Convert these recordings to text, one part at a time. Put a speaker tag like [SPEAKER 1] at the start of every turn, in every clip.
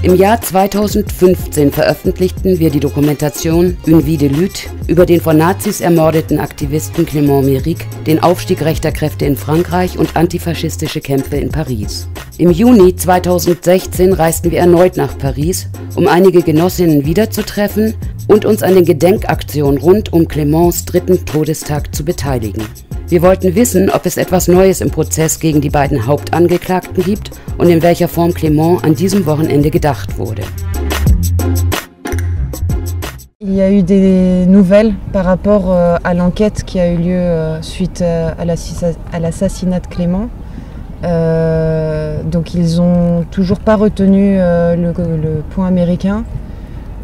[SPEAKER 1] Im Jahr 2015 veröffentlichten wir die Dokumentation Une vie de lutte über den von Nazis ermordeten Aktivisten Clément Méric, den Aufstieg rechter Kräfte in Frankreich und antifaschistische Kämpfe in Paris. Im Juni 2016 reisten wir erneut nach Paris, um einige Genossinnen wiederzutreffen und uns an den Gedenkaktionen rund um Cléments 3. Todestag zu beteiligen. Wir wollten wissen, ob es etwas Neues im Prozess gegen die beiden Hauptangeklagten gibt und in welcher Form Clément an diesem Wochenende gedacht wurde.
[SPEAKER 2] Il y a eu des nouvelles par rapport à l'enquête qui a eu lieu suite à l'assassinat de Clément. Donc ils n'ont toujours pas retenu le point américain.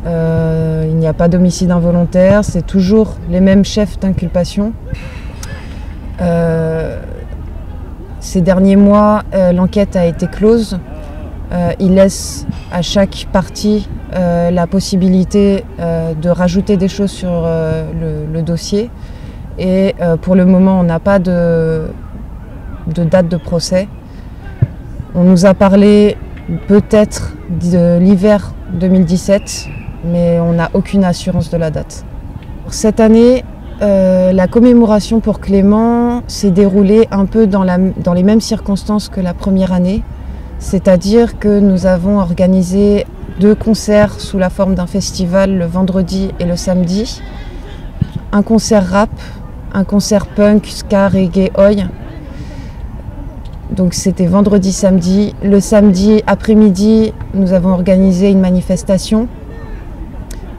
[SPEAKER 2] Il n'y a pas d'homicide involontaire, c'est toujours les mêmes chefs d'inculpation. Ces derniers mois, l'enquête a été close. Il laisse à chaque partie la possibilité de rajouter des choses sur le dossier. Et pour le moment, on n'a pas de date de procès. On nous a parlé peut-être de l'hiver 2017, mais on n'a aucune assurance de la date. Cette année, la commémoration pour Clément s'est déroulée un peu dans les mêmes circonstances que la première année, c'est-à-dire que nous avons organisé 2 concerts sous la forme d'un festival le vendredi et le samedi, un concert rap, un concert punk, ska, reggae, oi. Donc c'était vendredi, samedi. Le samedi après-midi, nous avons organisé une manifestation.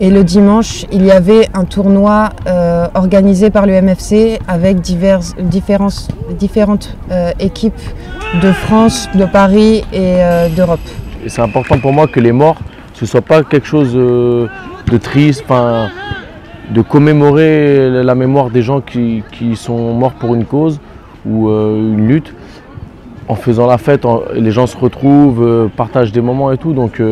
[SPEAKER 2] Et le dimanche, il y avait un tournoi organisé par le MFC avec différentes équipes de France, de Paris et d'Europe.
[SPEAKER 3] C'est important pour moi que les morts, ce ne soit pas quelque chose de triste, de commémorer la mémoire des gens qui sont morts pour une cause ou une lutte. En faisant la fête, les gens se retrouvent, partagent des moments et tout. Donc,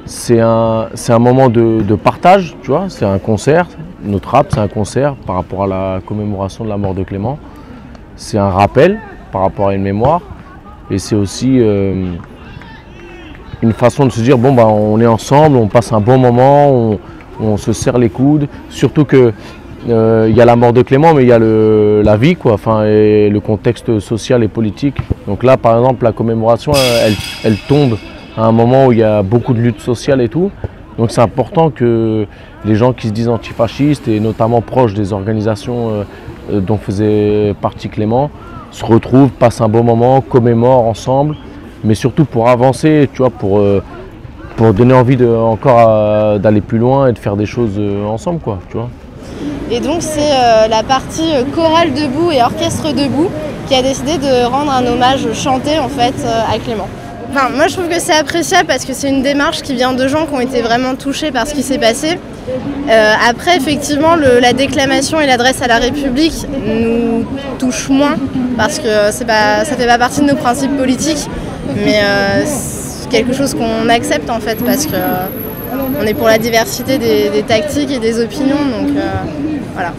[SPEAKER 3] c'est un moment de partage, tu vois, c'est un concert. Notre rap, c'est un concert par rapport à la commémoration de la mort de Clément. C'est un rappel par rapport à une mémoire. Et c'est aussi une façon de se dire, bon, bah, on est ensemble, on passe un bon moment, on se serre les coudes. Surtout que y a la mort de Clément, mais il y a la vie, quoi, et le contexte social et politique. Donc là, par exemple, la commémoration, elle tombe à un moment où il y a beaucoup de luttes sociales et tout. Donc c'est important que les gens qui se disent antifascistes et notamment proches des organisations dont faisait partie Clément se retrouvent, passent un bon moment, commémorent ensemble, mais surtout pour avancer, tu vois, pour donner envie encore d'aller plus loin et de faire des choses ensemble, quoi, tu vois.
[SPEAKER 4] Et donc c'est la partie chorale debout et orchestre debout qui a décidé de rendre un hommage chanté en fait à Clément. Enfin, moi je trouve que c'est appréciable parce que c'est une démarche qui vient de gens qui ont été vraiment touchés par ce qui s'est passé. Après effectivement la déclamation et l'adresse à la République nous touchent moins parce que ça fait pas partie de nos principes politiques, mais c'est quelque chose qu'on accepte en fait parce que on est pour la diversité des tactiques et des opinions, donc voilà.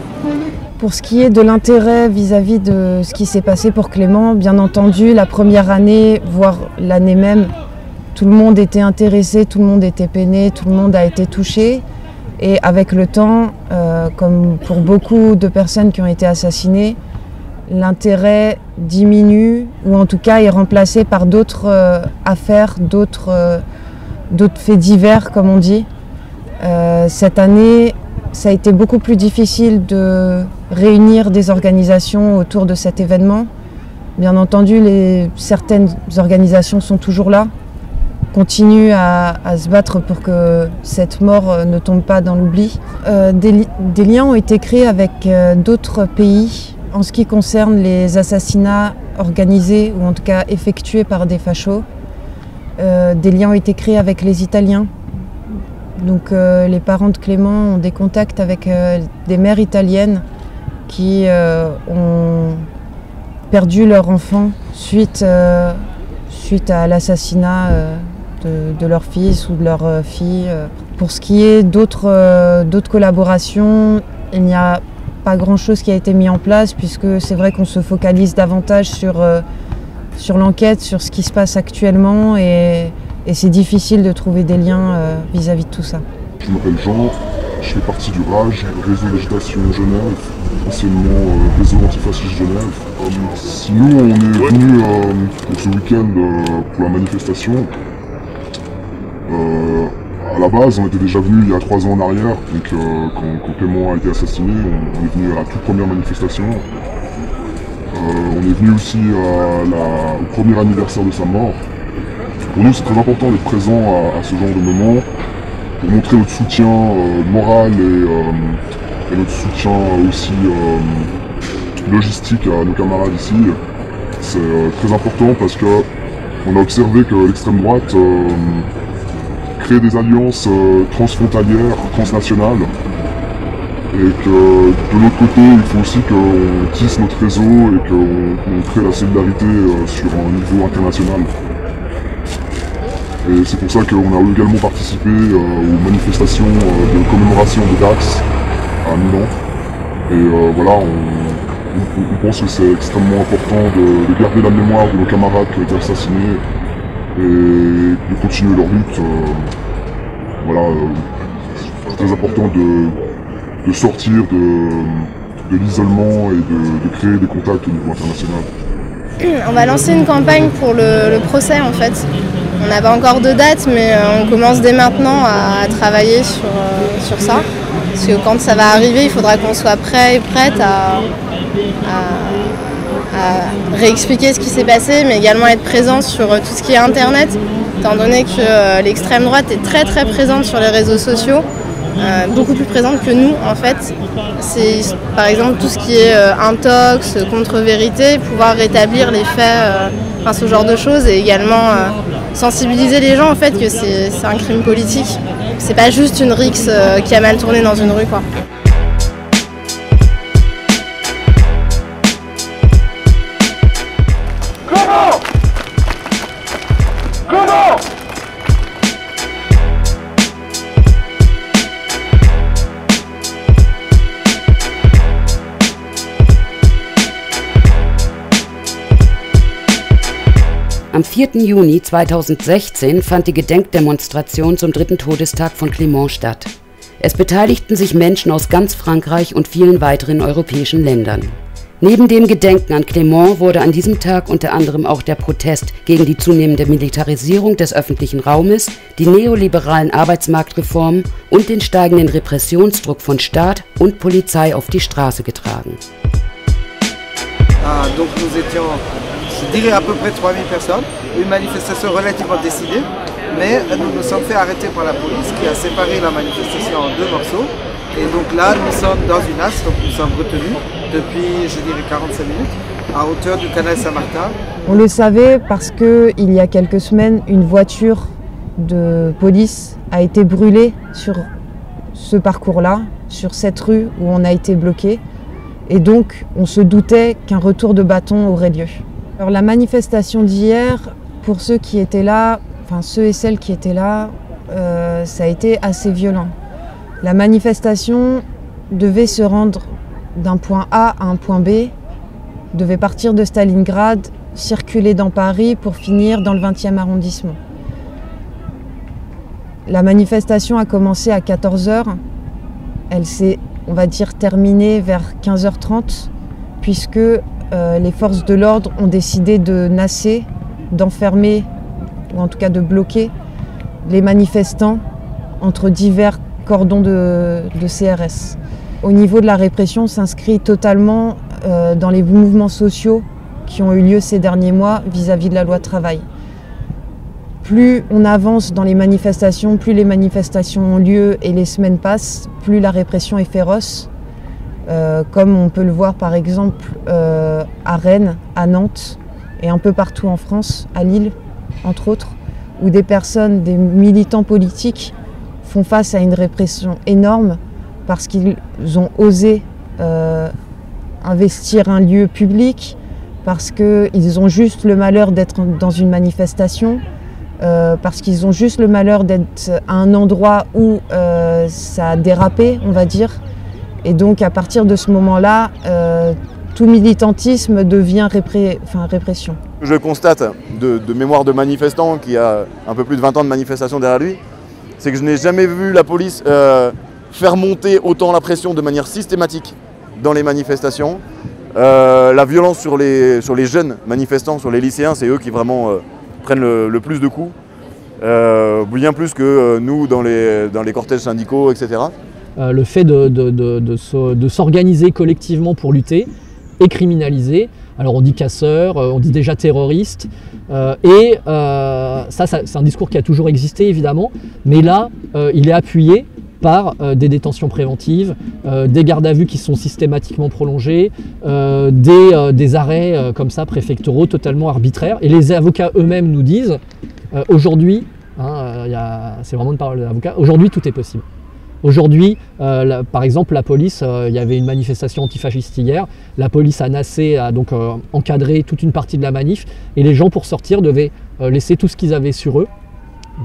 [SPEAKER 2] Pour ce qui est de l'intérêt vis-à-vis de ce qui s'est passé pour Clément, bien entendu, la première année, voire l'année même, tout le monde était intéressé, tout le monde était peiné, tout le monde a été touché. Et avec le temps, comme pour beaucoup de personnes qui ont été assassinées, l'intérêt diminue, ou en tout cas est remplacé par d'autres affaires, d'autres faits divers, comme on dit. Cette année, ça a été beaucoup plus difficile de réunir des organisations autour de cet événement. Bien entendu, certaines organisations sont toujours là, continuent à se battre pour que cette mort ne tombe pas dans l'oubli. Des liens ont été créés avec d'autres pays en ce qui concerne les assassinats organisés ou en tout cas effectués par des fachos. Des liens ont été créés avec les Italiens. Donc les parents de Clément ont des contacts avec des mères italiennes qui ont perdu leur enfant suite à l'assassinat de leur fils ou de leur fille. Pour ce qui est d'autres collaborations, il n'y a pas grand-chose qui a été mis en place puisque c'est vrai qu'on se focalise davantage sur l'enquête, sur ce qui se passe actuellement et Et c'est difficile de trouver des liens vis-à-vis de tout ça.
[SPEAKER 5] Je m'appelle Jean, je fais partie du RAGE, Réseau d'Agitation Genève, anciennement Réseau Antifasciste Genève. Si nous on est venus pour ce week-end pour la manifestation, à la base on était déjà venus il y a 3 ans en arrière, donc quand Clément a été assassiné, on est venu à la toute première manifestation. On est venu aussi au premier anniversaire de sa mort. Pour nous c'est très important d'être présent à ce genre de moment, pour montrer notre soutien moral et notre soutien aussi logistique à nos camarades ici. C'est très important parce qu'on a observé que l'extrême droite crée des alliances transfrontalières, transnationales, et que de l'autre côté il faut aussi qu'on tisse notre réseau et qu'on crée la solidarité sur un niveau international. Et c'est pour ça qu'on a également participé aux manifestations de commémoration de Dax à Milan. Et voilà, on pense que c'est extrêmement important de garder la mémoire de nos camarades qui ont été assassinés et de continuer leur lutte. Voilà, c'est très important de sortir de l'isolement et de créer des contacts au niveau international.
[SPEAKER 4] On va lancer une campagne pour le procès en fait. On n'a pas encore de date, mais on commence dès maintenant à travailler sur ça. Parce que quand ça va arriver, il faudra qu'on soit prêt et prête à réexpliquer ce qui s'est passé, mais également être présent sur tout ce qui est Internet, étant donné que l'extrême droite est très très présente sur les réseaux sociaux. Beaucoup plus présente que nous en fait. C'est par exemple tout ce qui est intox, contre-vérité, pouvoir rétablir les faits, ce genre de choses, et également sensibiliser les gens en fait que c'est un crime politique. C'est pas juste une rixe qui a mal tourné dans une rue quoi.
[SPEAKER 1] Am 4. Juni 2016 fand die Gedenkdemonstration zum 3. Todestag von Clément statt. Es beteiligten sich Menschen aus ganz Frankreich und vielen weiteren europäischen Ländern. Neben dem Gedenken an Clément wurde an diesem Tag unter anderem auch der Protest gegen die zunehmende Militarisierung des öffentlichen Raumes, die neoliberalen Arbeitsmarktreformen und den steigenden Repressionsdruck von Staat und Polizei auf die Straße getragen.
[SPEAKER 6] Donc nous étions, je dirais à peu près 3000 personnes, une manifestation relativement décidée, mais nous nous sommes fait arrêter par la police qui a séparé la manifestation en 2 morceaux. Et donc là, nous sommes dans une asse, donc nous sommes retenus depuis, je dirais, 45 minutes, à hauteur du canal Saint-Martin.
[SPEAKER 2] On le savait parce qu'il y a quelques semaines, une voiture de police a été brûlée sur ce parcours-là, sur cette rue où on a été bloqué. Et donc, on se doutait qu'un retour de bâton aurait lieu. Alors la manifestation d'hier, pour ceux qui étaient là, enfin ceux et celles qui étaient là, ça a été assez violent. La manifestation devait se rendre d'un point A à un point B, devait partir de Stalingrad, circuler dans Paris pour finir dans le 20e arrondissement. La manifestation a commencé à 14h, elle s'est, on va dire, terminée vers 15h30, puisque les forces de l'ordre ont décidé de nasser, d'enfermer, ou en tout cas de bloquer les manifestants entre divers cordons de CRS. Au niveau de la répression, s'inscrit totalement dans les mouvements sociaux qui ont eu lieu ces derniers mois vis-à-vis de la loi travail. Plus on avance dans les manifestations ont lieu et les semaines passent, plus la répression est féroce. Comme on peut le voir par exemple à Rennes, à Nantes et un peu partout en France, à Lille entre autres, où des personnes, des militants politiques font face à une répression énorme parce qu'ils ont osé investir un lieu public, parce qu'ils ont juste le malheur d'être dans une manifestation, parce qu'ils ont juste le malheur d'être à un endroit où ça a dérapé, on va dire. Et donc à partir de ce moment-là, tout militantisme devient répression.
[SPEAKER 7] Je constate de mémoire de manifestant qui a un peu plus de 20 ans de manifestation derrière lui, c'est que je n'ai jamais vu la police faire monter autant la pression de manière systématique dans les manifestations. La violence sur les jeunes manifestants, sur les lycéens, c'est eux qui vraiment prennent le plus de coups, bien plus que nous dans les cortèges syndicaux, etc.
[SPEAKER 8] Le fait de s'organiser collectivement pour lutter est criminalisé. Alors on dit casseurs, on dit déjà terroristes, ça c'est un discours qui a toujours existé évidemment, mais là il est appuyé par des détentions préventives, des gardes à vue qui sont systématiquement prolongés, des arrêts comme ça préfectoraux totalement arbitraires. Et les avocats eux-mêmes nous disent, aujourd'hui, c'est vraiment une parole d'avocat, aujourd'hui tout est possible. Aujourd'hui, par exemple, la police, il y avait une manifestation antifasciste hier, la police a donc encadré toute une partie de la manif, et les gens pour sortir devaient laisser tout ce qu'ils avaient sur eux.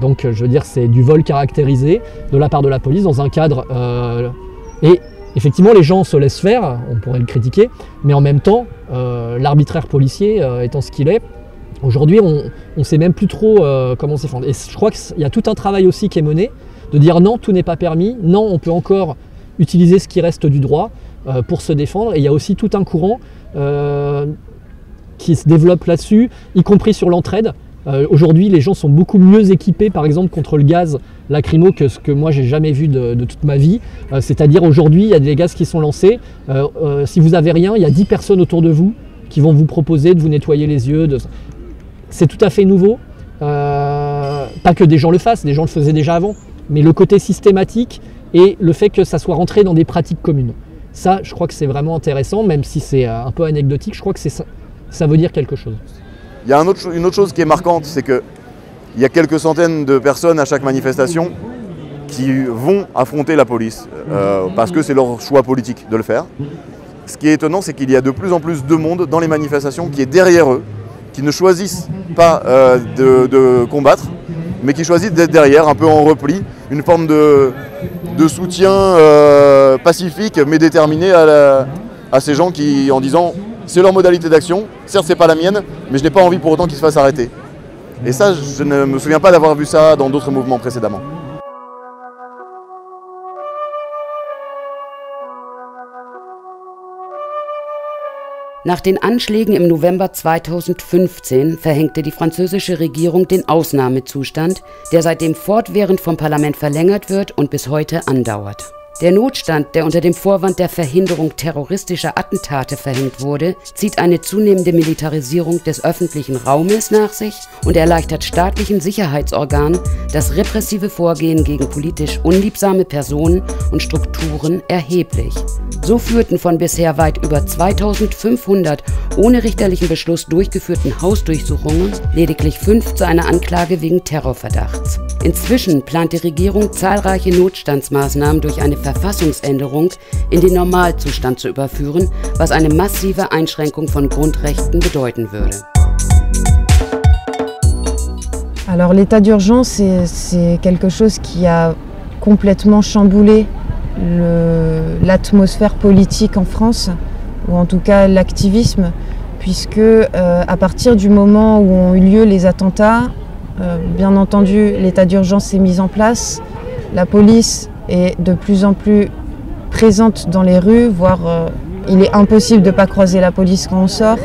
[SPEAKER 8] Donc je veux dire, c'est du vol caractérisé de la part de la police dans un cadre... et effectivement, les gens se laissent faire, on pourrait le critiquer, mais en même temps, l'arbitraire policier étant ce qu'il est, aujourd'hui, on ne sait même plus trop comment s'y défendre. Et je crois qu'il y a tout un travail aussi qui est mené, de dire non, tout n'est pas permis, non, on peut encore utiliser ce qui reste du droit pour se défendre. Et il y a aussi tout un courant qui se développe là-dessus, y compris sur l'entraide. Aujourd'hui, les gens sont beaucoup mieux équipés, par exemple, contre le gaz lacrymo que ce que moi j'ai jamais vu de toute ma vie. C'est-à-dire aujourd'hui, il y a des gaz qui sont lancés. Si vous n'avez rien, il y a 10 personnes autour de vous qui vont vous proposer de vous nettoyer les yeux. C'est tout à fait nouveau. Pas que des gens le fassent, des gens le faisaient déjà avant. Mais le côté systématique et le fait que ça soit rentré dans des pratiques communes. Ça, je crois que c'est vraiment intéressant, même si c'est un peu anecdotique, je crois que ça veut dire quelque chose.
[SPEAKER 7] Il y a une autre chose qui est marquante, c'est qu'il y a quelques centaines de personnes à chaque manifestation qui vont affronter la police, parce que c'est leur choix politique de le faire. Ce qui est étonnant, c'est qu'il y a de plus en plus de monde dans les manifestations qui est derrière eux, qui ne choisissent pas de combattre, mais qui choisissent d'être derrière, un peu en repli, une forme de soutien pacifique, mais déterminé à ces gens qui, en disant c'est leur modalité d'action, certes c'est pas la mienne, mais je n'ai pas envie pour autant qu'ils se fassent arrêter. Et ça, je ne me souviens pas d'avoir vu ça dans d'autres mouvements précédemment.
[SPEAKER 1] Nach den Anschlägen im November 2015 verhängte die französische Regierung den Ausnahmezustand, der seitdem fortwährend vom Parlament verlängert wird und bis heute andauert. Der Notstand, der unter dem Vorwand der Verhinderung terroristischer Attentate verhängt wurde, zieht eine zunehmende Militarisierung des öffentlichen Raumes nach sich und erleichtert staatlichen Sicherheitsorganen das repressive Vorgehen gegen politisch unliebsame Personen und Strukturen erheblich. So führten von bisher weit über 2500 ohne richterlichen Beschluss durchgeführten Hausdurchsuchungen lediglich 5 zu einer Anklage wegen Terrorverdachts. Inzwischen plant die Regierung zahlreiche Notstandsmaßnahmen durch eine Verfassungsänderung in den Normalzustand zu überführen, was eine massive Einschränkung von Grundrechten bedeuten würde.
[SPEAKER 2] Alors l'état d'urgence, c'est quelque chose qui a complètement chamboulé l'atmosphère politique en France, ou en tout cas l'activisme, puisque à partir du moment où ont eu lieu les attentats, bien entendu l'état d'urgence s'est mis en place, la police est de plus en plus présente dans les rues, voire il est impossible de ne pas croiser la police quand on sort.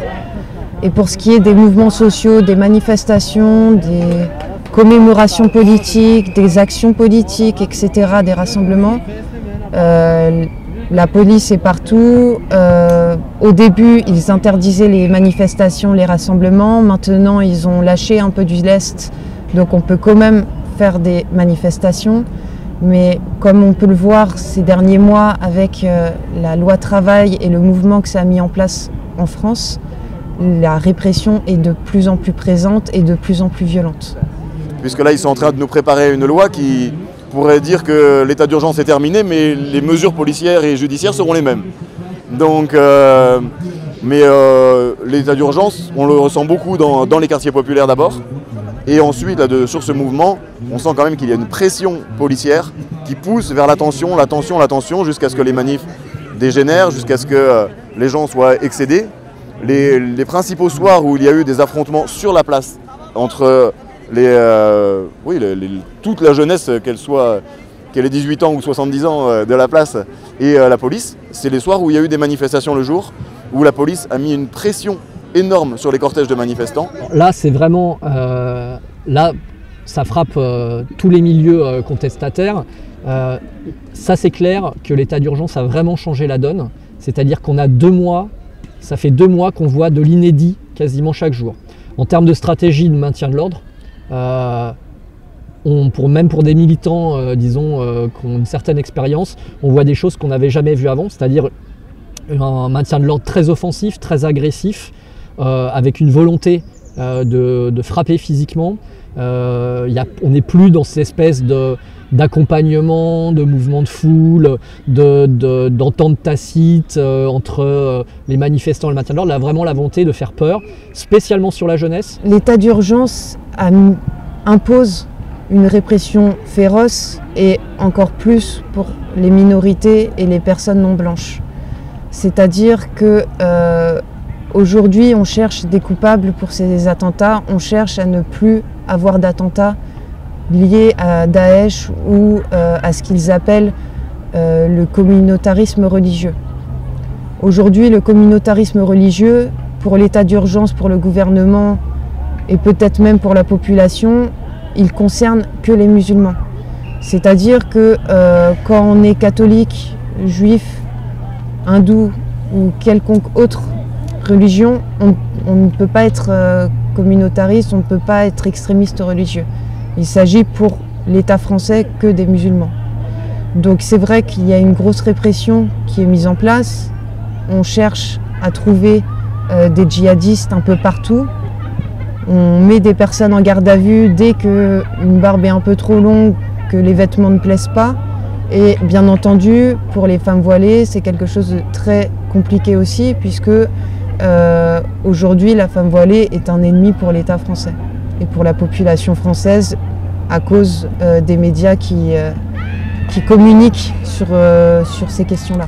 [SPEAKER 2] Et pour ce qui est des mouvements sociaux, des manifestations, des commémorations politiques, des actions politiques, etc., des rassemblements, la police est partout. Au début, ils interdisaient les manifestations, les rassemblements. Maintenant, ils ont lâché un peu du lest, donc on peut quand même faire des manifestations. Mais comme on peut le voir ces derniers mois avec la loi travail et le mouvement que ça a mis en place en France, la répression est de plus en plus présente et de plus en plus violente.
[SPEAKER 7] Puisque là, ils sont en train de nous préparer une loi qui pourrait dire que l'état d'urgence est terminé, mais les mesures policières et judiciaires seront les mêmes. Donc, l'état d'urgence, on le ressent beaucoup dans les quartiers populaires d'abord. Et ensuite, là, sur ce mouvement, on sent quand même qu'il y a une pression policière qui pousse vers la tension, jusqu'à ce que les manifs dégénèrent, jusqu'à ce que les gens soient excédés. les principaux soirs où il y a eu des affrontements sur la place entre toute la jeunesse, qu'elle ait 18 ans ou 70 ans de la place et la police, c'est les soirs où il y a eu des manifestations le jour, où la police a mis une pression énorme sur les cortèges de manifestants.
[SPEAKER 8] Là, c'est vraiment... là, ça frappe tous les milieux contestataires. Ça, c'est clair que l'état d'urgence a vraiment changé la donne. C'est-à-dire qu'on a 2 mois, ça fait 2 mois qu'on voit de l'inédit quasiment chaque jour. En termes de stratégie de maintien de l'ordre, même pour des militants, disons, qui ont une certaine expérience, on voit des choses qu'on n'avait jamais vues avant, c'est-à-dire un maintien de l'ordre très offensif, très agressif, avec une volonté de frapper physiquement. On n'est plus dans cette espèce d'accompagnement, de mouvement de foule, d'entente tacite entre les manifestants et le maintien de l'ordre. Là, vraiment la volonté de faire peur, spécialement sur la jeunesse.
[SPEAKER 2] L'état d'urgence impose une répression féroce et encore plus pour les minorités et les personnes non blanches. C'est-à-dire que aujourd'hui, on cherche des coupables pour ces attentats, on cherche à ne plus avoir d'attentats liés à Daesh ou à ce qu'ils appellent le communautarisme religieux. Aujourd'hui, le communautarisme religieux, pour l'état d'urgence, pour le gouvernement et peut-être même pour la population, il concerne que les musulmans. C'est-à-dire que quand on est catholique, juif, hindou ou quelconque autre religion, on ne peut pas être communautariste, on ne peut pas être extrémiste religieux. Il s'agit pour l'État français que des musulmans. Donc c'est vrai qu'il y a une grosse répression qui est mise en place. On cherche à trouver des djihadistes un peu partout. On met des personnes en garde à vue dès qu'une barbe est un peu trop longue, que les vêtements ne plaisent pas. Et bien entendu, pour les femmes voilées, c'est quelque chose de très compliqué aussi, puisque aujourd'hui, la femme voilée est un ennemi pour l'État français et pour la population française à cause des médias qui communiquent sur ces questions-là.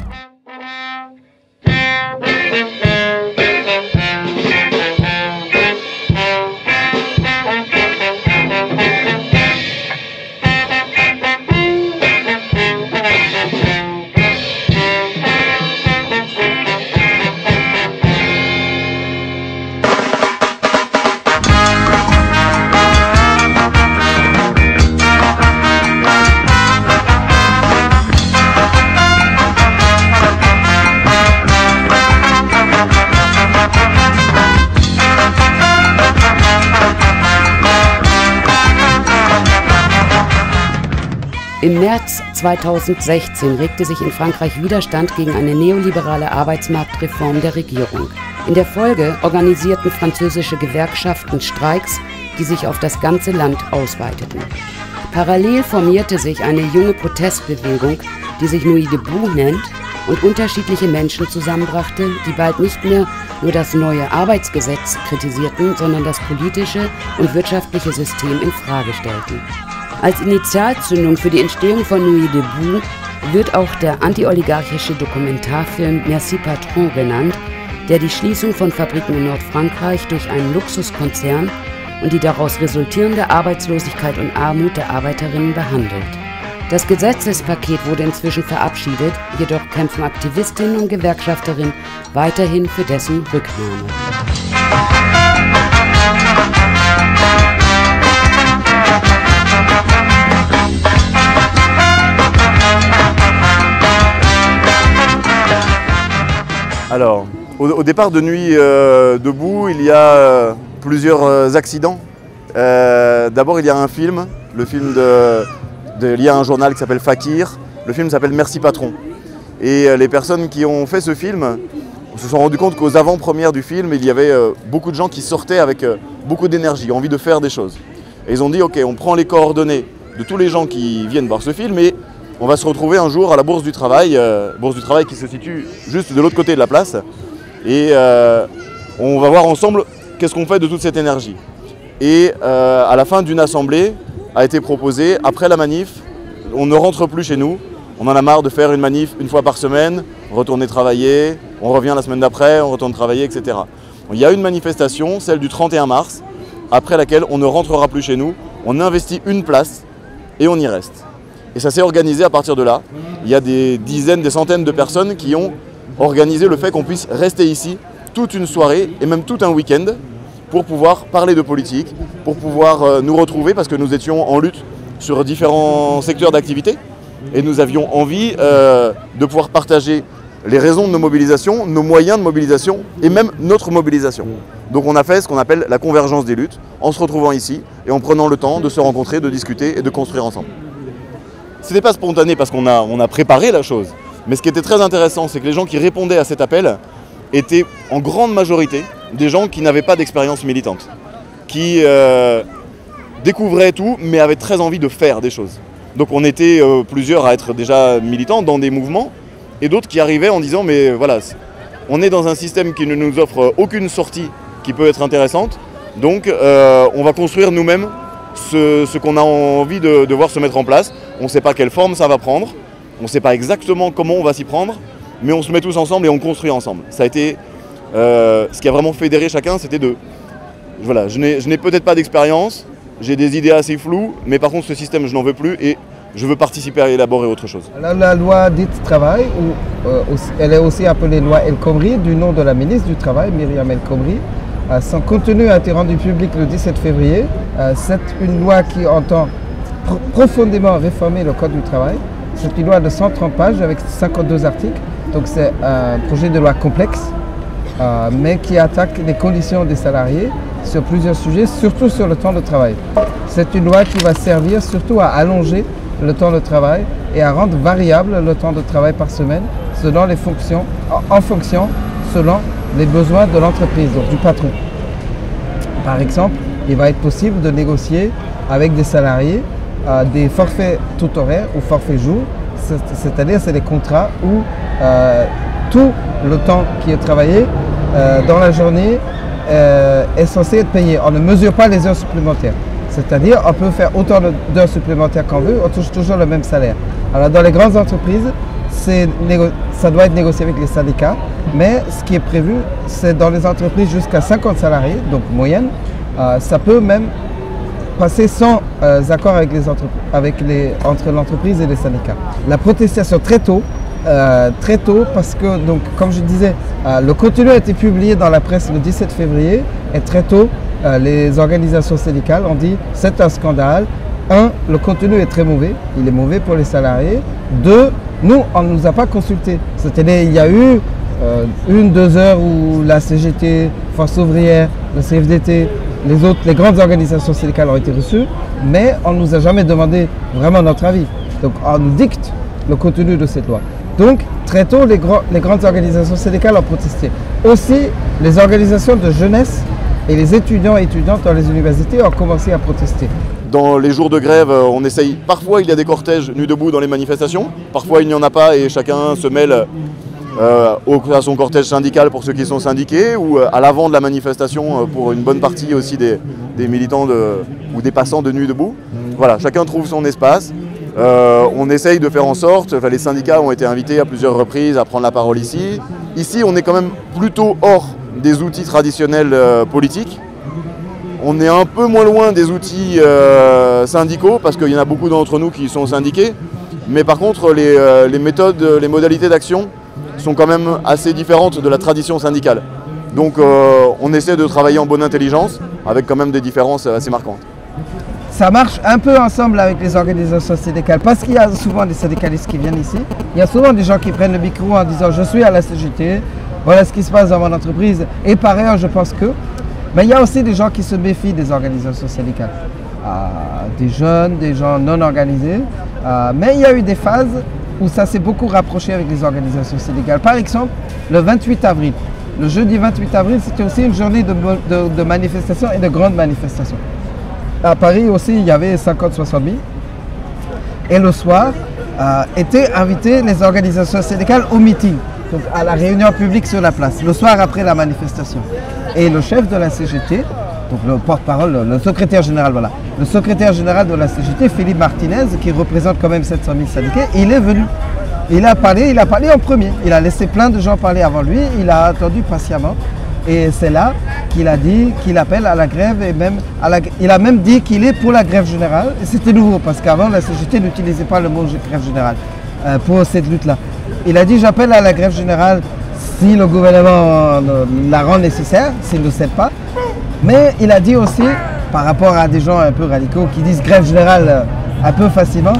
[SPEAKER 1] Im März 2016 regte sich in Frankreich Widerstand gegen eine neoliberale Arbeitsmarktreform der Regierung. In der Folge organisierten französische Gewerkschaften Streiks, die sich auf das ganze Land ausweiteten. Parallel formierte sich eine junge Protestbewegung, die sich Nuit debout nennt und unterschiedliche Menschen zusammenbrachte, die bald nicht mehr nur das neue Arbeitsgesetz kritisierten, sondern das politische und wirtschaftliche System in Frage stellten. Als Initialzündung für die Entstehung von Nuit debout wird auch der antioligarchische Dokumentarfilm Merci Patron genannt, der die Schließung von Fabriken in Nordfrankreich durch einen Luxuskonzern und die daraus resultierende Arbeitslosigkeit und Armut der Arbeiterinnen behandelt. Das Gesetzespaket wurde inzwischen verabschiedet, jedoch kämpfen Aktivistinnen und Gewerkschafterinnen weiterhin für dessen Rücknahme.
[SPEAKER 7] Alors, au départ de Nuit debout, il y a plusieurs accidents. D'abord, il y a un film, le film lié à un journal qui s'appelle Fakir. Le film s'appelle Merci Patron. Et les personnes qui ont fait ce film se sont rendues compte qu'aux avant-premières du film, il y avait beaucoup de gens qui sortaient avec beaucoup d'énergie, envie de faire des choses. Et ils ont dit, ok, on prend les coordonnées de tous les gens qui viennent voir ce film et on va se retrouver un jour à la Bourse du Travail qui se situe juste de l'autre côté de la place. Et on va voir ensemble qu'est-ce qu'on fait de toute cette énergie. Et à la fin d'une assemblée a été proposé, après la manif, on ne rentre plus chez nous. On en a marre de faire une manif une fois par semaine, retourner travailler, on revient la semaine d'après, on retourne travailler, etc. Il y a une manifestation, celle du 31 mars, après laquelle on ne rentrera plus chez nous, on investit une place et on y reste. Et ça s'est organisé à partir de là. Il y a des dizaines, des centaines de personnes qui ont organisé le fait qu'on puisse rester ici toute une soirée et même tout un week-end pour pouvoir parler de politique, pour pouvoir nous retrouver parce que nous étions en lutte sur différents secteurs d'activité et nous avions envie de pouvoir partager les raisons de nos mobilisations, nos moyens de mobilisation et même notre mobilisation. Donc on a fait ce qu'on appelle la convergence des luttes en se retrouvant ici et en prenant le temps de se rencontrer, de discuter et de construire ensemble. Ce n'était pas spontané parce qu'on a préparé la chose, mais ce qui était très intéressant, c'est que les gens qui répondaient à cet appel étaient en grande majorité des gens qui n'avaient pas d'expérience militante, qui découvraient tout mais avaient très envie de faire des choses. Donc on était plusieurs à être déjà militants dans des mouvements et d'autres qui arrivaient en disant mais voilà, on est dans un système qui ne nous offre aucune sortie qui peut être intéressante, donc on va construire nous-mêmes ce qu'on a envie de voir se mettre en place. On ne sait pas quelle forme ça va prendre, on ne sait pas exactement comment on va s'y prendre, mais on se met tous ensemble et on construit ensemble. Ça a été ce qui a vraiment fédéré chacun, c'était de... Voilà, je n'ai peut-être pas d'expérience, j'ai des idées assez floues, mais par contre ce système je n'en veux plus et je veux participer à élaborer autre chose.
[SPEAKER 6] La loi dite travail, elle est aussi appelée loi El Khomri, du nom de la ministre du Travail, Myriam El Khomri. Son contenu a été rendu public le 17 février. C'est une loi qui entend profondément réformer le Code du travail. C'est une loi de 130 pages avec 52 articles. Donc c'est un projet de loi complexe, mais qui attaque les conditions des salariés sur plusieurs sujets, surtout sur le temps de travail. C'est une loi qui va servir surtout à allonger le temps de travail et à rendre variable le temps de travail par semaine selon les fonctions, en fonction selon les besoins de l'entreprise, donc du patron. Par exemple, il va être possible de négocier avec des salariés des forfaits tout horaires ou forfaits jour, c'est-à-dire c'est des contrats où tout le temps qui est travaillé dans la journée est censé être payé. On ne mesure pas les heures supplémentaires. C'est-à-dire on peut faire autant d'heures supplémentaires qu'on veut, on touche toujours le même salaire. Alors dans les grandes entreprises, ça doit être négocié avec les syndicats, mais ce qui est prévu, c'est dans les entreprises jusqu'à 50 salariés, donc moyenne, ça peut même passer sans accord avec entre l'entreprise et les syndicats. La protestation très tôt parce que, donc, comme je disais, le contenu a été publié dans la presse le 17 février et très tôt, les organisations syndicales ont dit c'est un scandale. 1, le contenu est très mauvais, il est mauvais pour les salariés. 2, nous, on ne nous a pas consultés. C'est-à-dire il y a eu 1-2 heures où la CGT, Force ouvrière, le CFDT, les grandes organisations syndicales ont été reçues, mais on ne nous a jamais demandé vraiment notre avis. Donc on nous dicte le contenu de cette loi. Donc très tôt, les grandes organisations syndicales ont protesté. Aussi, les organisations de jeunesse et les étudiants et étudiantes dans les universités ont commencé à protester.
[SPEAKER 7] Dans les jours de grève, on essaye, parfois il y a des cortèges nus debout dans les manifestations, parfois il n'y en a pas et chacun se mêle à son cortège syndical pour ceux qui sont syndiqués ou à l'avant de la manifestation pour une bonne partie aussi des militants ou des passants de nuit debout. Voilà, chacun trouve son espace. On essaye de faire en sorte, les syndicats ont été invités à plusieurs reprises à prendre la parole ici. Ici, on est quand même plutôt hors des outils traditionnels politiques. On est un peu moins loin des outils syndicaux parce qu'il y en a beaucoup d'entre nous qui sont syndiqués. Mais par contre, les méthodes, les modalités d'action sont quand même assez différentes de la tradition syndicale. Donc on essaie de travailler en bonne intelligence avec quand même des différences assez marquantes.
[SPEAKER 6] Ça marche un peu ensemble avec les organisations syndicales parce qu'il y a souvent des syndicalistes qui viennent ici. Il y a souvent des gens qui prennent le micro en disant je suis à la CGT, voilà ce qui se passe dans mon entreprise et par ailleurs je pense que. Mais il y a aussi des gens qui se méfient des organisations syndicales. Des jeunes, des gens non organisés. Mais il y a eu des phases où ça s'est beaucoup rapproché avec les organisations syndicales. Par exemple, le 28 avril. Le jeudi 28 avril, c'était aussi une journée de manifestations et de grandes manifestations. À Paris aussi, il y avait 50-60 000. Et le soir, étaient invitées les organisations syndicales au meeting, donc à la réunion publique sur la place, le soir après la manifestation. Et le chef de la CGT, donc le porte-parole, le secrétaire général, voilà, le secrétaire général de la CGT, Philippe Martinez, qui représente quand même 700 000 syndiqués, il est venu. Il a parlé en premier. Il a laissé plein de gens parler avant lui, il a attendu patiemment. Et c'est là qu'il a dit qu'il appelle à la grève et même il a même dit qu'il est pour la grève générale. Et c'était nouveau parce qu'avant la CGT n'utilisait pas le mot grève générale pour cette lutte-là. Il a dit j'appelle à la grève générale si le gouvernement la rend nécessaire, s'il ne cède pas. Mais il a dit aussi, par rapport à des gens un peu radicaux qui disent grève générale un peu facilement,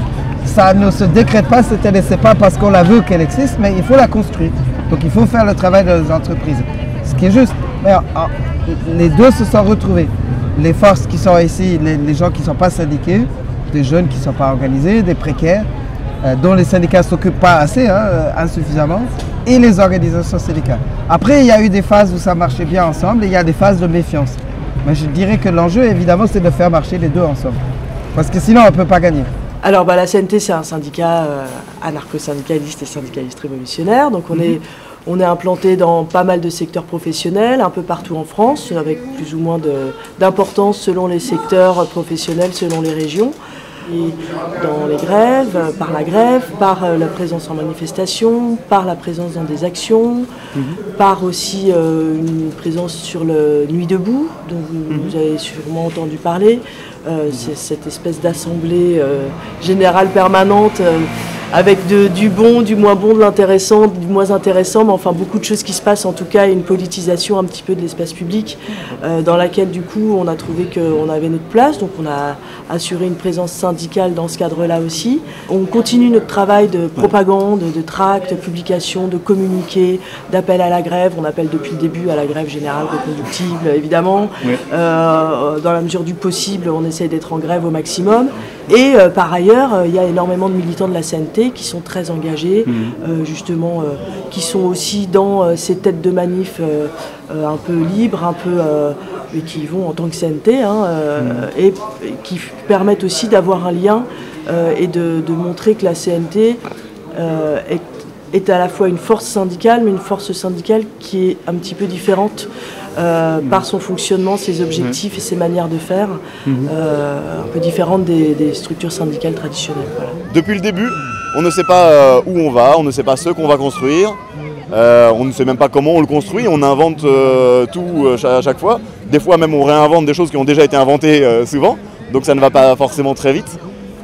[SPEAKER 6] ça ne se décrète pas, c'est pas parce qu'on la veut qu'elle existe, mais il faut la construire. Donc il faut faire le travail des entreprises. Ce qui est juste. Mais les deux se sont retrouvés. Les forces qui sont ici, les gens qui ne sont pas syndiqués, des jeunes qui ne sont pas organisés, des précaires, dont les syndicats ne s'occupent pas assez, insuffisamment, et les organisations syndicales. Après, il y a eu des phases où ça marchait bien ensemble et il y a des phases de méfiance. Mais je dirais que l'enjeu, évidemment, c'est de faire marcher les deux ensemble. Parce que sinon, on ne peut pas gagner.
[SPEAKER 9] Alors, la CNT, c'est un syndicat anarcho-syndicaliste et syndicaliste révolutionnaire. Donc, on est implanté dans pas mal de secteurs professionnels, un peu partout en France, avec plus ou moins d'importance selon les secteurs professionnels, selon les régions. Et dans les grèves, par la présence en manifestation, par la présence dans des actions, par aussi une présence sur le Nuit debout, dont vous avez sûrement entendu parler. C'est cette espèce d'assemblée générale permanente avec du bon, du moins bon, de l'intéressant, du moins intéressant, mais enfin beaucoup de choses qui se passent, en tout cas une politisation un petit peu de l'espace public dans laquelle du coup on a trouvé qu'on avait notre place, donc on a assuré une présence syndicale dans ce cadre-là aussi. On continue notre travail de propagande, de tracts, de publication, de communiqués, d'appel à la grève. On appelle depuis le début à la grève générale reconductible, évidemment. Oui. Dans la mesure du possible, on essaie d'être en grève au maximum. Et par ailleurs, il y a énormément de militants de la CNT qui sont très engagés, justement, qui sont aussi dans ces têtes de manif un peu libres, un peu, et qui vont en tant que CNT, et qui permettent aussi d'avoir un lien et de montrer que la CNT est à la fois une force syndicale, mais une force syndicale qui est un petit peu différente par son fonctionnement, ses objectifs et ses manières de faire, un peu différentes des structures syndicales traditionnelles. Voilà.
[SPEAKER 7] Depuis le début, on ne sait pas où on va, on ne sait pas ce qu'on va construire, on ne sait même pas comment on le construit, on invente tout à chaque fois. Des fois même on réinvente des choses qui ont déjà été inventées souvent, donc ça ne va pas forcément très vite.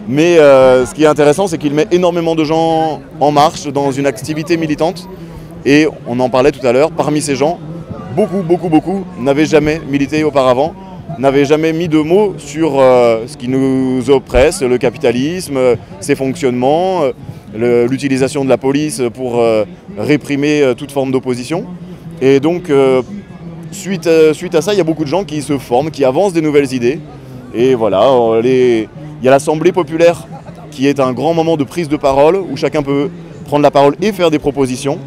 [SPEAKER 7] Mais ce qui est intéressant, c'est qu'il met énormément de gens en marche dans une activité militante. Et on en parlait tout à l'heure, parmi ces gens, beaucoup n'avaient jamais milité auparavant, n'avaient jamais mis de mots sur ce qui nous oppresse, le capitalisme, ses fonctionnements, l'utilisation de la police pour réprimer toute forme d'opposition. Et donc, suite à ça, il y a beaucoup de gens qui se forment, qui avancent des nouvelles idées. Et voilà, il y a l'Assemblée populaire qui est un grand moment de prise de parole où chacun peut prendre la parole et faire des propositions.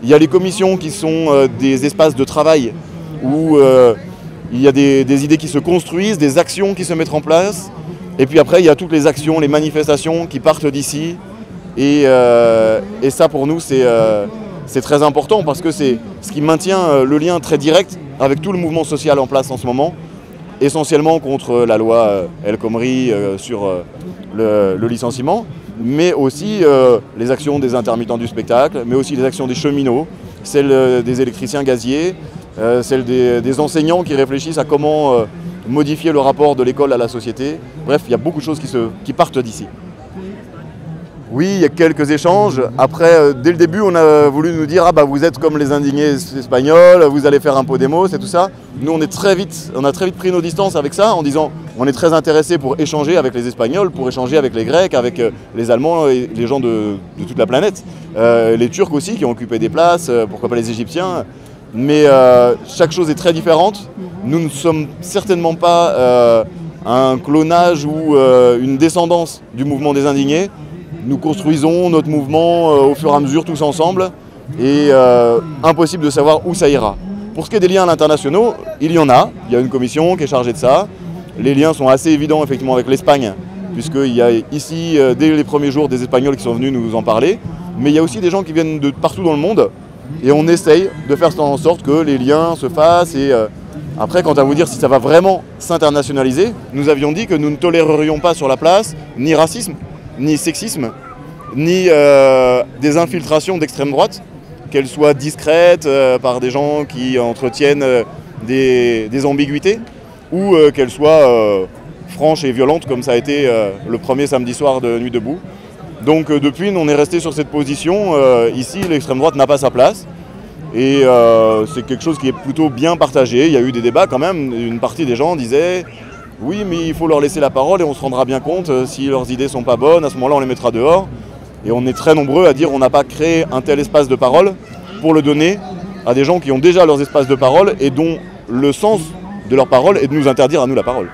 [SPEAKER 7] Il y a les commissions qui sont des espaces de travail où il y a des idées qui se construisent, des actions qui se mettent en place. Et puis après, il y a toutes les actions, les manifestations qui partent d'ici. Et ça, pour nous, c'est très important parce que c'est ce qui maintient le lien très direct avec tout le mouvement social en place en ce moment. Essentiellement contre la loi El Khomri sur le licenciement, mais aussi les actions des intermittents du spectacle, mais aussi les actions des cheminots, celles des électriciens gaziers, celles des enseignants qui réfléchissent à comment modifier le rapport de l'école à la société. Bref, il y a beaucoup de choses qui partent d'ici. Oui, il y a quelques échanges. Après, dès le début, on a voulu nous dire « Ah bah vous êtes comme les indignés espagnols, vous allez faire un Podemos et tout ça ». Nous, on a très vite pris nos distances avec ça en disant on est très intéressés pour échanger avec les Espagnols, pour échanger avec les Grecs, avec les Allemands et les gens de toute la planète. Les Turcs aussi qui ont occupé des places, pourquoi pas les Égyptiens. Mais chaque chose est très différente. Nous ne sommes certainement pas un clonage ou une descendance du mouvement des indignés. Nous construisons notre mouvement au fur et à mesure tous ensemble et impossible de savoir où ça ira. Pour ce qui est des liens internationaux, il y en a. Il y a une commission qui est chargée de ça. Les liens sont assez évidents effectivement avec l'Espagne, puisqu'il y a ici, dès les premiers jours, des Espagnols qui sont venus nous en parler. Mais il y a aussi des gens qui viennent de partout dans le monde et on essaye de faire en sorte que les liens se fassent. Et après, quant à vous dire si ça va vraiment s'internationaliser, nous avions dit que nous ne tolérerions pas sur la place ni racisme, ni sexisme, ni des infiltrations d'extrême droite, qu'elle soit discrète par des gens qui entretiennent des ambiguïtés, ou qu'elle soit franche et violente comme ça a été le premier samedi soir de Nuit debout. Donc depuis, on est resté sur cette position. Ici, l'extrême droite n'a pas sa place. Et c'est quelque chose qui est plutôt bien partagé. Il y a eu des débats quand même. Une partie des gens disaient « Oui, mais il faut leur laisser la parole et on se rendra bien compte si leurs idées sont pas bonnes. À ce moment-là, on les mettra dehors. » Et on est très nombreux à dire « On n'a pas créé un tel espace de parole pour le donner à des gens qui ont déjà leurs espaces de parole et dont le sens de leur parole est de nous interdire à nous la parole. »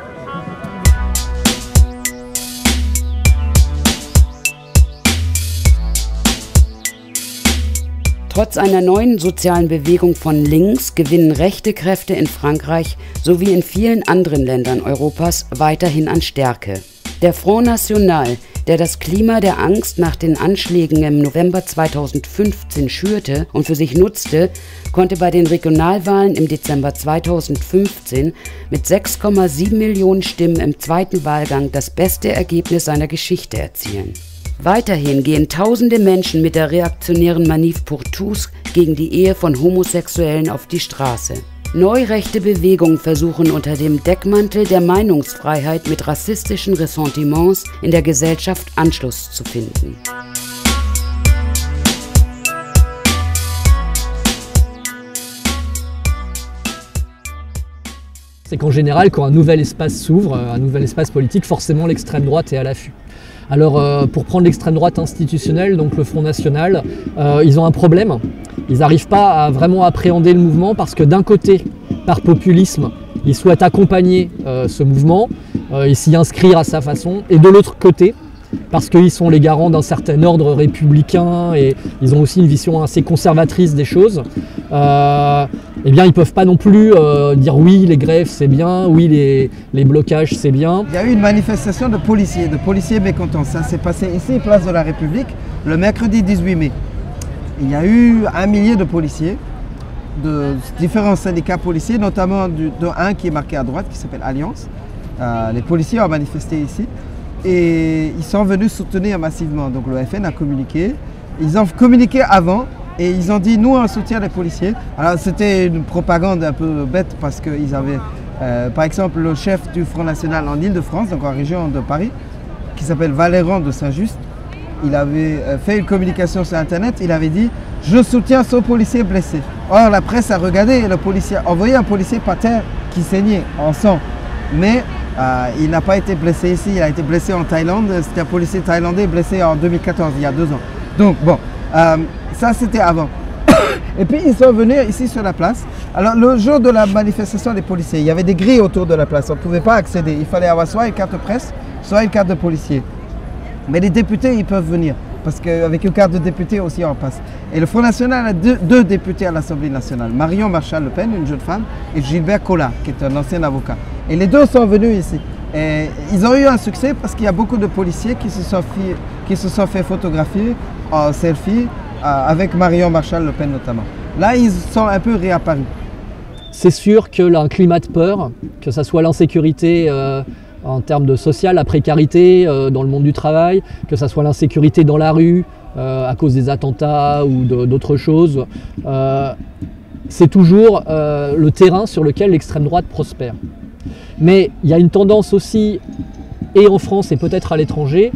[SPEAKER 1] Trotz einer neuen sozialen Bewegung von links gewinnen rechte Kräfte in Frankreich sowie in vielen anderen Ländern Europas weiterhin an Stärke. Der Front National, der das Klima der Angst nach den Anschlägen im November 2015 schürte und für sich nutzte, konnte bei den Regionalwahlen im Dezember 2015 mit 6,7 Millionen Stimmen im zweiten Wahlgang das beste Ergebnis seiner Geschichte erzielen. Weiterhin gehen tausende Menschen mit der reaktionären Manif pour tous gegen die Ehe von Homosexuellen auf die Straße. Neurechte Bewegungen versuchen unter dem Deckmantel der Meinungsfreiheit mit rassistischen Ressentiments in der Gesellschaft Anschluss zu finden.
[SPEAKER 8] C'est qu'en général, quand un nouvel espace s'ouvre, un nouvel espace politique, forcément l'extrême droite est à l'affût. Alors pour prendre l'extrême droite institutionnelle, donc le Front National, ils ont un problème. Ils n'arrivent pas à vraiment appréhender le mouvement parce que d'un côté, par populisme, ils souhaitent accompagner ce mouvement et s'y inscrire à sa façon. Et de l'autre côté, parce qu'ils sont les garants d'un certain ordre républicain et ils ont aussi une vision assez conservatrice des choses, eh bien ils ne peuvent pas non plus dire oui les grèves c'est bien, oui les blocages c'est bien.
[SPEAKER 6] Il y a eu une manifestation de policiers mécontents. Ça s'est passé ici, place de la République, le mercredi 18 mai. Il y a eu 1 millier de policiers, de différents syndicats policiers, notamment un qui est marqué à droite qui s'appelle Alliance. Les policiers ont manifesté ici. Et ils sont venus soutenir massivement. Donc le FN a communiqué. Ils ont communiqué avant et ils ont dit nous on soutient les policiers. Alors c'était une propagande un peu bête parce qu'ils avaient par exemple le chef du Front National en Ile-de-France, donc en région de Paris, qui s'appelle Valéran de Saint-Just. Il avait fait une communication sur internet, il avait dit je soutiens ce policier blessé. Or la presse a regardé et le policier a envoyé un policier par terre qui saignait en sang. Mais il n'a pas été blessé ici, il a été blessé en Thaïlande. C'était un policier thaïlandais blessé en 2014, il y a 2 ans. Donc bon, ça c'était avant. Et puis ils sont venus ici sur la place. Alors le jour de la manifestation des policiers, il y avait des grilles autour de la place, on ne pouvait pas accéder. Il fallait avoir soit une carte de presse, soit une carte de policier. Mais les députés, ils peuvent venir, parce qu'avec une carte de député aussi on passe. Et le Front National a deux députés à l'Assemblée nationale, Marion Marchal-Le Pen, une jeune femme, et Gilbert Collard, qui est un ancien avocat. Et les deux sont venus ici. Et ils ont eu un succès parce qu'il y a beaucoup de policiers qui se sont fait photographier en selfie avec Marion Marchal-Le Pen notamment. Là, ils sont un peu réapparus.
[SPEAKER 8] C'est sûr qu'il y a un climat de peur, que ce soit l'insécurité en termes de social, la précarité dans le monde du travail, que ce soit l'insécurité dans la rue à cause des attentats ou d'autres choses. C'est toujours le terrain sur lequel l'extrême droite prospère. Mais il y a une tendance aussi, et en France et peut-être à l'étranger,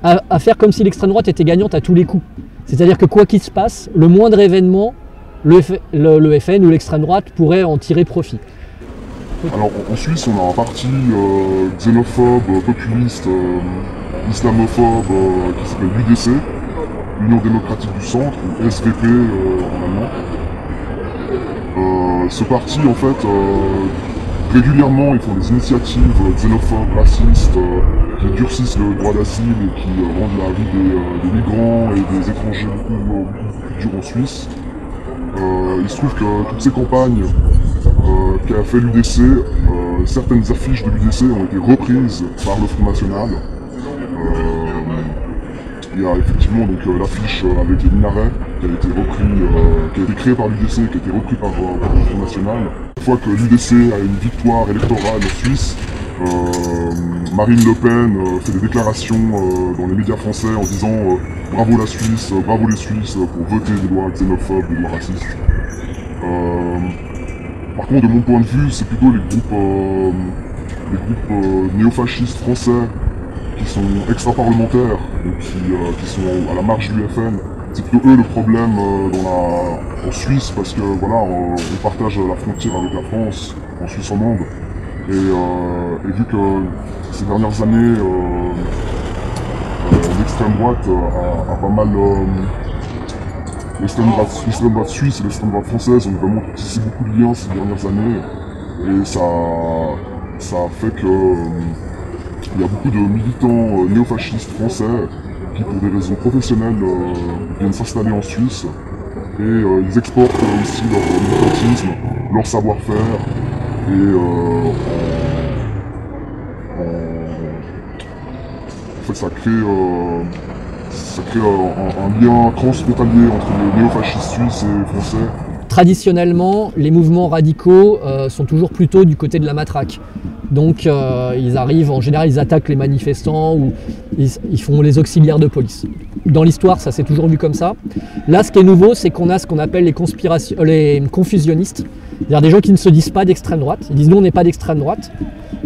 [SPEAKER 8] à faire comme si l'extrême droite était gagnante à tous les coups. C'est-à-dire que quoi qu'il se passe, le moindre événement, le FN ou l'extrême droite pourrait en tirer profit.
[SPEAKER 5] Alors en Suisse, on a un parti xénophobe, populiste, islamophobe qui s'appelle l'UDC, Union démocratique du centre, ou SVP en allemand. Ce parti, en fait, régulièrement, ils font des initiatives xénophobes, racistes, qui durcissent le droit d'asile et qui rendent la vie des migrants et des étrangers beaucoup plus dure en Suisse. Il se trouve que toutes ces campagnes qu'a fait l'UDC, certaines affiches de l'UDC ont été reprises par le Front National. Il y a effectivement l'affiche avec les minarets qui a été créée par l'UDC, qui a été repris par le Front National. Une fois que l'UDC a une victoire électorale suisse, Marine Le Pen fait des déclarations dans les médias français en disant bravo la Suisse, bravo les Suisses pour voter des lois xénophobes, des lois racistes. Par contre, de mon point de vue, c'est plutôt les groupes néofascistes français qui sont extra-parlementaires, donc qui sont à la marge du FN. C'est plutôt eux le problème en Suisse, parce que voilà, on partage la frontière avec la France, en Suisse romande. Et vu que ces dernières années, l'extrême droite a pas mal... l'extrême droite suisse et l'extrême droite française ont vraiment tissé beaucoup de liens ces dernières années. Et ça a fait que il y a beaucoup de militants néofascistes français qui, pour des raisons professionnelles, viennent s'installer en Suisse. Et ils exportent aussi leur militantisme, leur savoir-faire. Et en fait, ça crée un lien transfrontalier entre les néofascistes suisses et français.
[SPEAKER 8] Traditionnellement, les mouvements radicaux sont toujours plutôt du côté de la matraque. Donc ils arrivent, en général, ils attaquent les manifestants ou ils font les auxiliaires de police. Dans l'histoire, ça s'est toujours vu comme ça. Là, ce qui est nouveau, c'est qu'on a ce qu'on appelle les confusionnistes, c'est-à-dire des gens qui ne se disent pas d'extrême droite. Ils disent nous, on n'est pas d'extrême droite,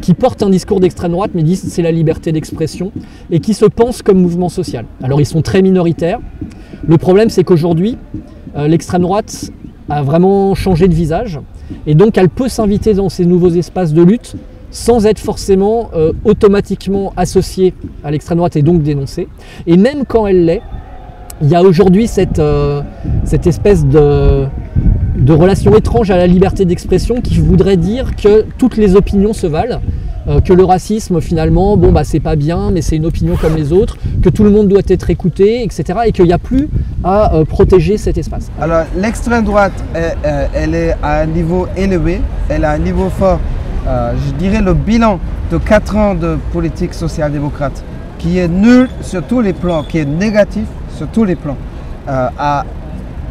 [SPEAKER 8] qui portent un discours d'extrême droite, mais disent c'est la liberté d'expression, et qui se pensent comme mouvement social. Alors ils sont très minoritaires. Le problème, c'est qu'aujourd'hui, l'extrême droite a vraiment changé de visage, et donc elle peut s'inviter dans ces nouveaux espaces de lutte sans être forcément automatiquement associée à l'extrême droite et donc dénoncée. Et même quand elle l'est, il y a aujourd'hui cette espèce de relation étrange à la liberté d'expression qui voudrait dire que toutes les opinions se valent, que le racisme finalement, bon bah c'est pas bien, mais c'est une opinion comme les autres, que tout le monde doit être écouté, etc. et qu'il n'y a plus à protéger cet espace.
[SPEAKER 6] Alors l'extrême droite, elle est à un niveau élevé, elle a un niveau fort. Je dirais le bilan de 4 ans de politique social-démocrate, qui est nul sur tous les plans, qui est négatif sur tous les plans, a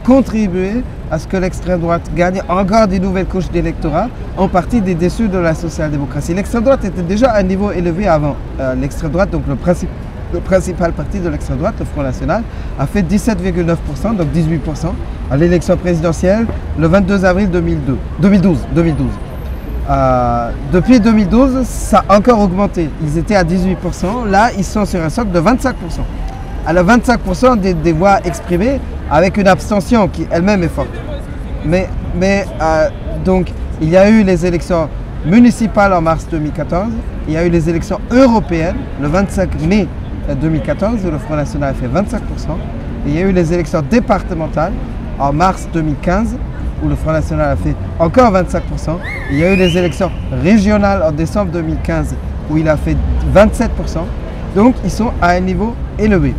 [SPEAKER 6] contribué à ce que l'extrême droite gagne encore des nouvelles couches d'électorat, en partie des déçus de la social-démocratie. L'extrême droite était déjà à un niveau élevé avant. L'extrême droite, donc le principal parti de l'extrême droite, le Front National, a fait 17,9%, donc 18%, à l'élection présidentielle le 22 avril 2012. Depuis 2012, ça a encore augmenté. Ils étaient à 18%, là ils sont sur un socle de 25%. Alors 25% des voix exprimées avec une abstention qui elle-même est forte. Donc il y a eu les élections municipales en mars 2014, il y a eu les élections européennes le 25 mai 2014 où le Front National a fait 25%, et il y a eu les élections départementales en mars 2015 où le Front National a fait encore 25%. Il y a eu les élections régionales en décembre 2015 où il a fait 27%. Donc ils sont à un niveau élevé.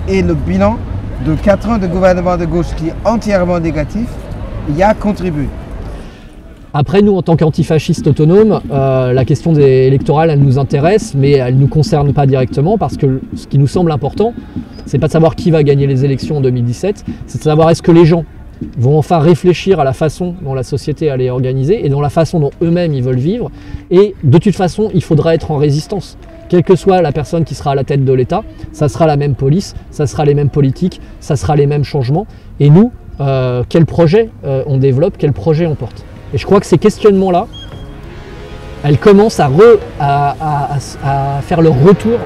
[SPEAKER 6] Et le bilan de 4 ans de gouvernement de gauche qui est entièrement négatif, y a contribué.
[SPEAKER 8] Après, nous, en tant qu'antifascistes autonomes, la question électorale, elle nous intéresse, mais elle ne nous concerne pas directement, parce que ce qui nous semble important, c'est pas de savoir qui va gagner les élections en 2017, c'est de savoir est-ce que les gens vont enfin réfléchir à la façon dont la société elle est organisée et dans la façon dont eux-mêmes ils veulent vivre. Et de toute façon, il faudra être en résistance. Quelle que soit la personne qui sera à la tête de l'État, ça sera la même police, ça sera les mêmes politiques, ça sera les mêmes changements. Et nous, quel projet on développe, quel projet on porte. Et je crois que ces questionnements-là, elles commencent à faire leur retour.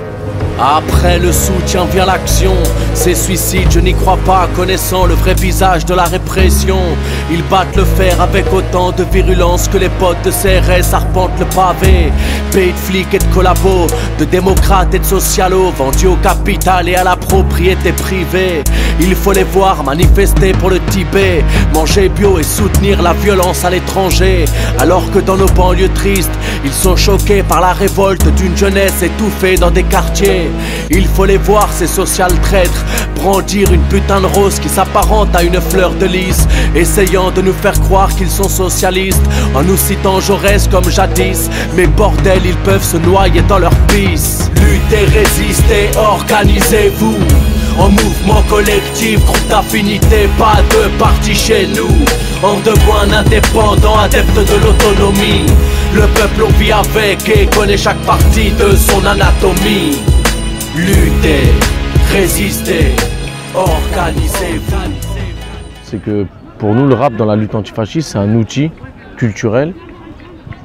[SPEAKER 10] Après le soutien vient l'action. Ces suicides, je n'y crois pas, connaissant le vrai visage de la répression. Ils battent le fer avec autant de virulence que les potes de CRS arpentent le pavé. Pays de flics et de collabos, de démocrates et de socialos, vendus au capital et à la propriété privée. Il faut les voir manifester pour le Tibet, manger bio et soutenir la violence à l'étranger. Alors que dans nos banlieues tristes, ils sont choqués par la révolte d'une jeunesse étouffée dans des quartiers. Il faut les voir, ces social traîtres, brandir une putain de rose qui s'apparente à une fleur de lys, essayant de nous faire croire qu'ils sont socialistes, en nous citant Jaurès comme jadis. Mais bordel, ils peuvent se noyer dans leur pisse. Luttez, résistez, organisez-vous en mouvement collectif, groupe d'affinité, pas de parti chez nous. En debout un indépendant, adepte de l'autonomie. Le peuple on vit avec et connaît chaque partie de son anatomie. Lutter, résister, organiser-vous.
[SPEAKER 3] C'est que pour nous, le rap dans la lutte antifasciste, c'est un outil culturel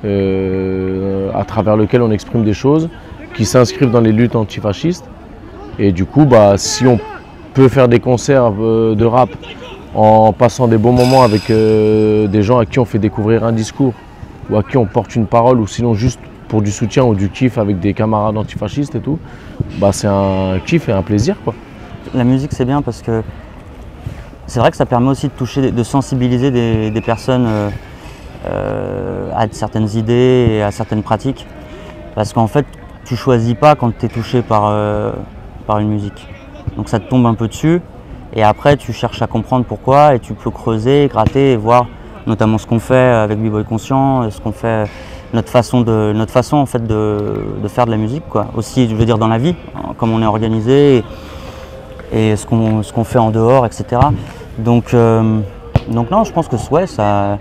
[SPEAKER 3] à travers lequel on exprime des choses qui s'inscrivent dans les luttes antifascistes. Et du coup, si on peut faire des concerts de rap en passant des bons moments avec des gens à qui on fait découvrir un discours ou à qui on porte une parole, ou sinon juste pour du soutien ou du kiff avec des camarades antifascistes et tout, c'est un kiff et un plaisir, quoi.
[SPEAKER 11] La musique, c'est bien parce que c'est vrai que ça permet aussi de toucher, de sensibiliser des personnes à certaines idées et à certaines pratiques. Parce qu'en fait, tu choisis pas quand tu es touché par une musique. Donc ça te tombe un peu dessus et après tu cherches à comprendre pourquoi et tu peux creuser, gratter et voir notamment ce qu'on fait avec B-Boy Conscient, ce qu'on fait, notre façon en fait de faire de la musique, quoi. Aussi, je veux dire, dans la vie, comme on est organisé et ce qu'on fait en dehors, etc. Donc non, je pense que ouais, ça,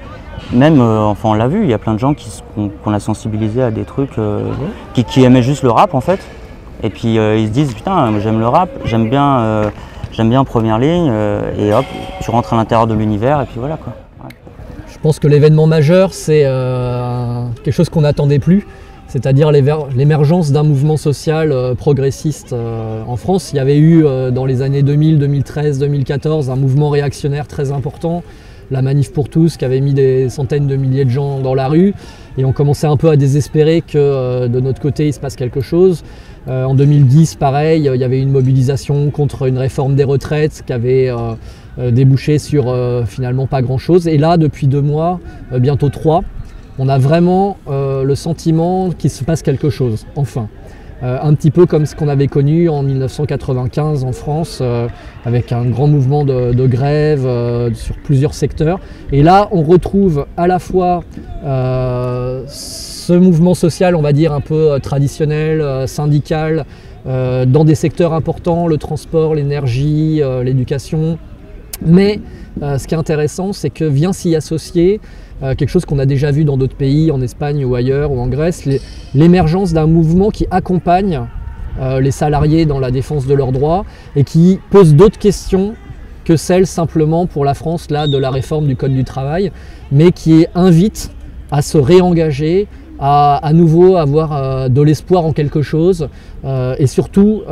[SPEAKER 11] même, enfin on l'a vu, il y a plein de gens qu'on a sensibilisés à des trucs, qui aimaient juste le rap en fait. Et puis ils se disent, putain, j'aime le rap, j'aime bien Première Ligne, et hop, tu rentres à l'intérieur de l'univers et puis voilà, quoi. Ouais.
[SPEAKER 8] Je pense que l'événement majeur, c'est quelque chose qu'on n'attendait plus, c'est-à-dire l'émergence d'un mouvement social progressiste en France. Il y avait eu dans les années 2000, 2013, 2014 un mouvement réactionnaire très important, la Manif pour tous, qui avait mis des centaines de milliers de gens dans la rue, et on commençait un peu à désespérer que de notre côté il se passe quelque chose. En 2010, pareil, il y avait une mobilisation contre une réforme des retraites qui avait débouché sur finalement pas grand-chose. Et là, depuis 2 mois, bientôt 3, on a vraiment le sentiment qu'il se passe quelque chose, enfin. Un petit peu comme ce qu'on avait connu en 1995 en France, avec un grand mouvement de grève sur plusieurs secteurs. Et là, on retrouve à la fois ce mouvement social, on va dire, un peu traditionnel, syndical, dans des secteurs importants, le transport, l'énergie, l'éducation. Mais ce qui est intéressant, c'est que vient s'y associer quelque chose qu'on a déjà vu dans d'autres pays, en Espagne ou ailleurs, ou en Grèce, l'émergence d'un mouvement qui accompagne les salariés dans la défense de leurs droits et qui pose d'autres questions que celles simplement pour la France là, de la réforme du Code du travail, mais qui invite à se réengager, à nouveau avoir de l'espoir en quelque chose et surtout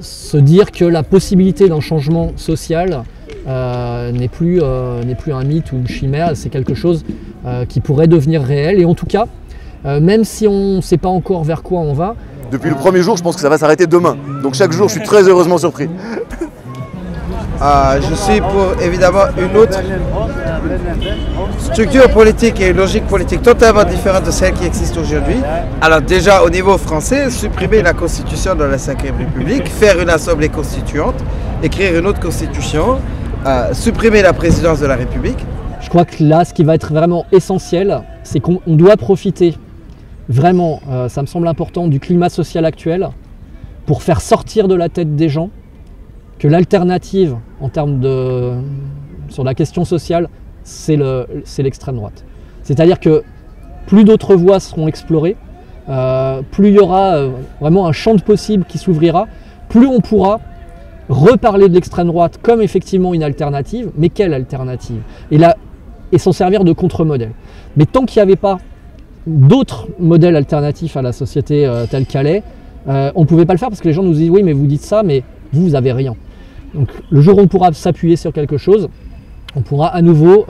[SPEAKER 8] se dire que la possibilité d'un changement social n'est plus un mythe ou une chimère, c'est quelque chose qui pourrait devenir réel. Et en tout cas, même si on ne sait pas encore vers quoi on va...
[SPEAKER 7] Depuis le premier jour, je pense que ça va s'arrêter demain. Donc chaque jour, je suis très heureusement surpris.
[SPEAKER 6] Je suis pour évidemment une autre structure politique et une logique politique totalement différente de celle qui existe aujourd'hui. Alors déjà au niveau français, supprimer la constitution de la 5e République, faire une assemblée constituante, écrire une autre constitution, supprimer la présidence de la République.
[SPEAKER 8] Je crois que là, ce qui va être vraiment essentiel, c'est qu'on doit profiter vraiment, ça me semble important, du climat social actuel pour faire sortir de la tête des gens que l'alternative en termes sur la question sociale, c'est l'extrême droite. C'est-à-dire que plus d'autres voies seront explorées, plus il y aura vraiment un champ de possibles qui s'ouvrira, plus on pourra reparler de l'extrême droite comme effectivement une alternative, mais quelle alternative? Et s'en servir de contre-modèle. Mais tant qu'il n'y avait pas d'autres modèles alternatifs à la société telle qu'elle est, on ne pouvait pas le faire parce que les gens nous disent « oui, mais vous dites ça, mais vous n'avez rien ». Donc le jour où on pourra s'appuyer sur quelque chose, on pourra à nouveau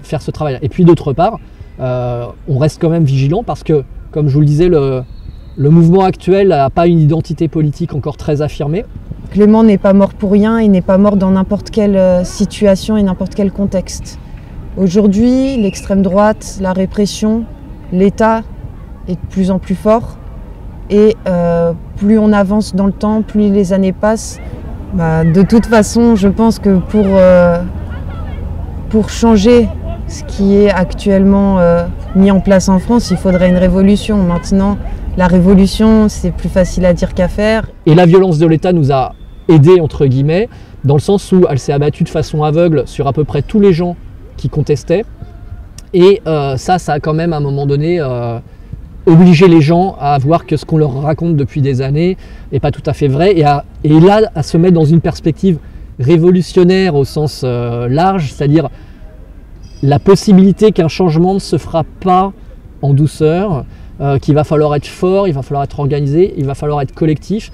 [SPEAKER 8] faire ce travail. Et puis d'autre part, on reste quand même vigilant parce que, comme je vous le disais, le mouvement actuel n'a pas une identité politique encore très affirmée.
[SPEAKER 2] Clément n'est pas mort pour rien, il n'est pas mort dans n'importe quelle situation et n'importe quel contexte. Aujourd'hui, l'extrême droite, la répression, l'État est de plus en plus fort. Et plus on avance dans le temps, plus les années passent. De toute façon, je pense que pour changer ce qui est actuellement mis en place en France, il faudrait une révolution. Maintenant, la révolution, c'est plus facile à dire qu'à faire.
[SPEAKER 8] Et la violence de l'État nous a aidés, entre guillemets, dans le sens où elle s'est abattue de façon aveugle sur à peu près tous les gens qui contestaient. Et ça a quand même à un moment donné obligé les gens à voir que ce qu'on leur raconte depuis des années n'est pas tout à fait vrai, et là à se mettre dans une perspective révolutionnaire au sens large, c'est-à-dire la possibilité qu'un changement ne se fera pas en douceur, qu'il va falloir être fort, il va falloir être organisé, il va falloir être collectif,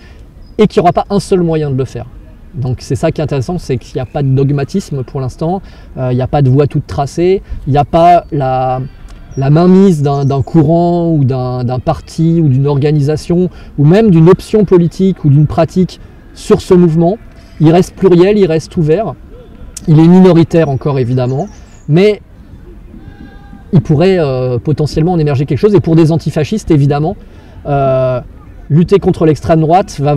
[SPEAKER 8] et qu'il n'y aura pas un seul moyen de le faire. Donc c'est ça qui est intéressant, c'est qu'il n'y a pas de dogmatisme pour l'instant, il n'y a pas de voie toute tracée, il n'y a pas la mainmise d'un courant ou d'un parti ou d'une organisation ou même d'une option politique ou d'une pratique sur ce mouvement. Il reste pluriel, il reste ouvert, il est minoritaire encore évidemment, mais il pourrait potentiellement en émerger quelque chose. Et pour des antifascistes évidemment, lutter contre l'extrême droite va